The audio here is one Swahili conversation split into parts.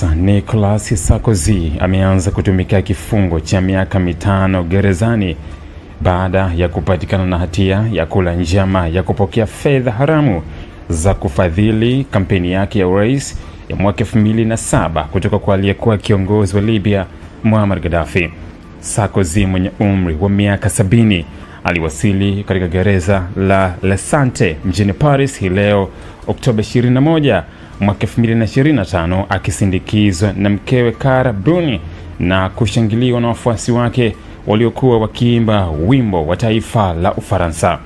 Nicolas Sarkozy ameanza kutumikia kifungo cha miaka 5 gerezani baada ya kupatikana na hatia ya kula njama ya kupokea fedha haramu za kufadhili kampeni yake ya urais ya mwaka 2007 kutoka kwa aliyekuwa kiongozi wa Libya Muammar Gaddafi. Sarkozy mwenye umri wa miaka 70 aliwasili katika gereza la La Santé mjini Paris hii leo Oktoba 21 mwaka 2025 akisindikizwa na mkewe Cara Bruni na kushangiliwa na wafuasi wake waliokuwa wakiimba wimbo wa taifa la Ufaransa.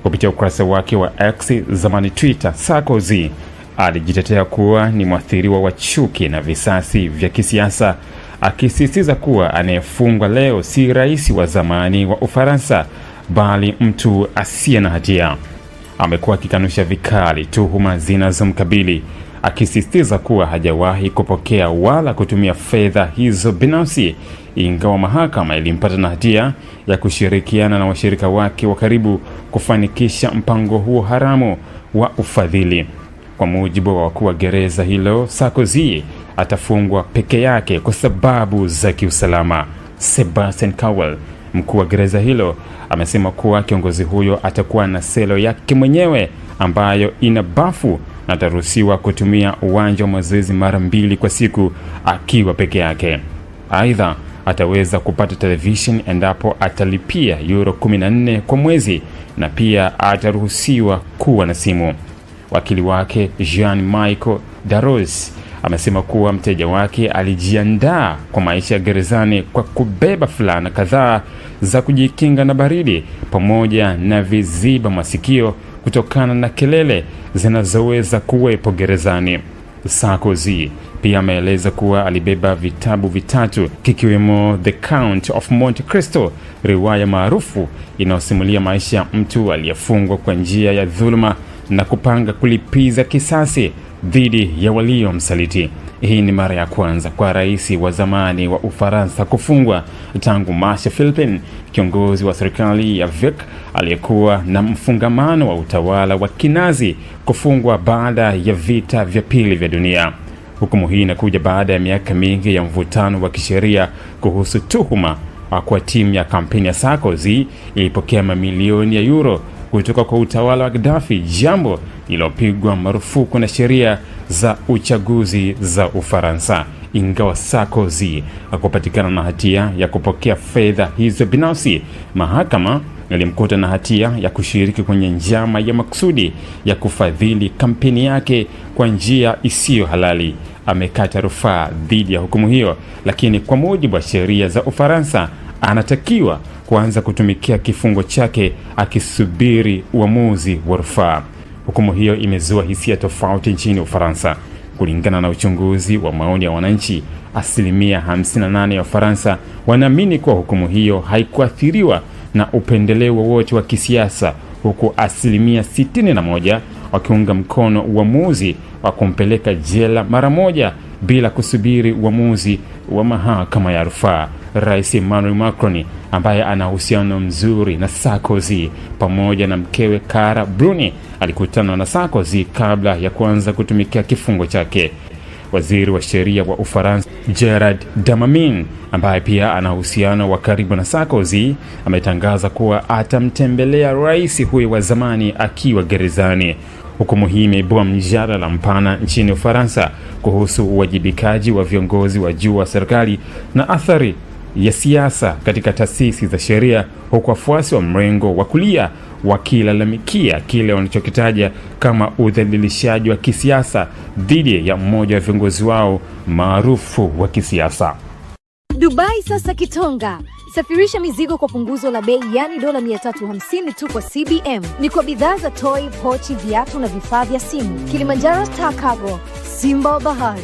Kupitia ukurasa wake wa X, zamani Twitter, Sarkozy alijitetea kuwa ni mwathiriwa wa chuki na visasi vya kisiasa, akisisitiza kuwa anayefungwa leo si rais wa zamani wa Ufaransa bali mtu asiye na hatia. Amekuwa akikanusha vikali tuhuma zinazomkabili, akisisitiza kuwa hajawahi kupokea wala kutumia fedha hizo binafsi, ingawa mahakama ilimpata na hatia ya kushirikiana na washirika wake wa karibu kufanikisha mpango huo haramu wa ufadhili. Kwa mujibu wa wakuu wa gereza hilo, Sarkozy atafungwa peke yake kwa sababu za kiusalama. Sebastian Kowal, mkuu wa gereza hilo, amesema kuwa kiongozi huyo atakuwa na selo yake mwenyewe ambayo ina bafu na ataruhusiwa kutumia uwanja wa mazoezi mara 2 kwa siku akiwa peke yake. Aidha, ataweza kupata television endapo atalipia euro 14 kwa mwezi, na pia ataruhusiwa kuwa na simu. Wakili wake Jean-Michel Darroze amesema kuwa mteja wake alijiandaa kwa maisha gerezani kwa kubeba fulana kadhaa za kujikinga na baridi pamoja na viziba masikio kutokana na kelele zinazoweza kuwepo gerezani. Sarkozy pia ameeleza kuwa alibeba vitabu 3 kikiwemo The Count of Monte Cristo, riwaya maarufu inayosimulia maisha ya mtu aliyefungwa kwa njia ya dhuluma na kupanga kulipiza kisasi dhidi ya waliomsaliti. Hii ni mara ya kwanza kwa rais wa zamani wa Ufaransa kufungwa tangu Marshal Philipin, kiongozi wa serikali ya Vic aliyekuwa na mfungamano wa utawala wa Kinazi, kufungwa baada ya vita vya pili vya dunia. Hukumu hii inakuja baada ya miaka mingi ya mvutano wa kisheria kuhusu tuhuma kwa timu ya kampeni ya Sarkozy ilipokea mamilioni ya euro kutoka kwa utawala wa Gaddafi, jambo lililopigwa marufuku na sheria za uchaguzi za Ufaransa. Ingawa Sarkozy hakupatikana na hatia ya kupokea fedha hizo binafsi, mahakama ilimkuta na hatia ya kushiriki kwenye njama ya makusudi ya kufadhili kampeni yake kwa njia isiyo halali. Amekata rufaa dhidi ya hukumu hiyo, lakini kwa mujibu wa sheria za Ufaransa anatakiwa kuanza kutumikia kifungo chake akisubiri uamuzi wa rufaa. Hukumu hiyo imezua hisia tofauti nchini Ufaransa. Kulingana na uchunguzi wa maoni ya wananchi, 58% ya Ufaransa wanaamini kuwa hukumu hiyo haikuathiriwa na upendeleo wowote wa kisiasa, huku 61% wakiunga mkono uamuzi wa kumpeleka jela mara moja bila kusubiri uamuzi wa mahakama ya rufaa. Rais Emmanuel Macron, ambaye ana uhusiano mzuri na Sarkozy pamoja na mkewe Cara Bruni, alikutana na Sarkozy kabla ya kuanza kutumikia kifungo chake. Waziri wa sheria wa Ufaransa Gerard Damamin, ambaye pia ana uhusiano wa karibu na Sarkozy, ametangaza kuwa atamtembelea rais huyo wa zamani akiwa gerezani. Hukumu hii imeibua mjadala mpana nchini Ufaransa kuhusu uwajibikaji wa viongozi wa juu wa serikali na athari ya siasa katika taasisi za sheria, huku wafuasi wa mrengo wa kulia wakilalamikia kile wanachokitaja kama udhalilishaji wa kisiasa dhidi ya mmoja wa viongozi wao maarufu wa kisiasa. Dubai sasa Kitonga. Safirisha mizigo kwa punguzo la bei, yani dola 350 tu kwa CBM. Ni kwa bidhaa za toy, pochi, viatu na vifaa vya simu. Kilimanjaro Star Cargo, Simba Bahari.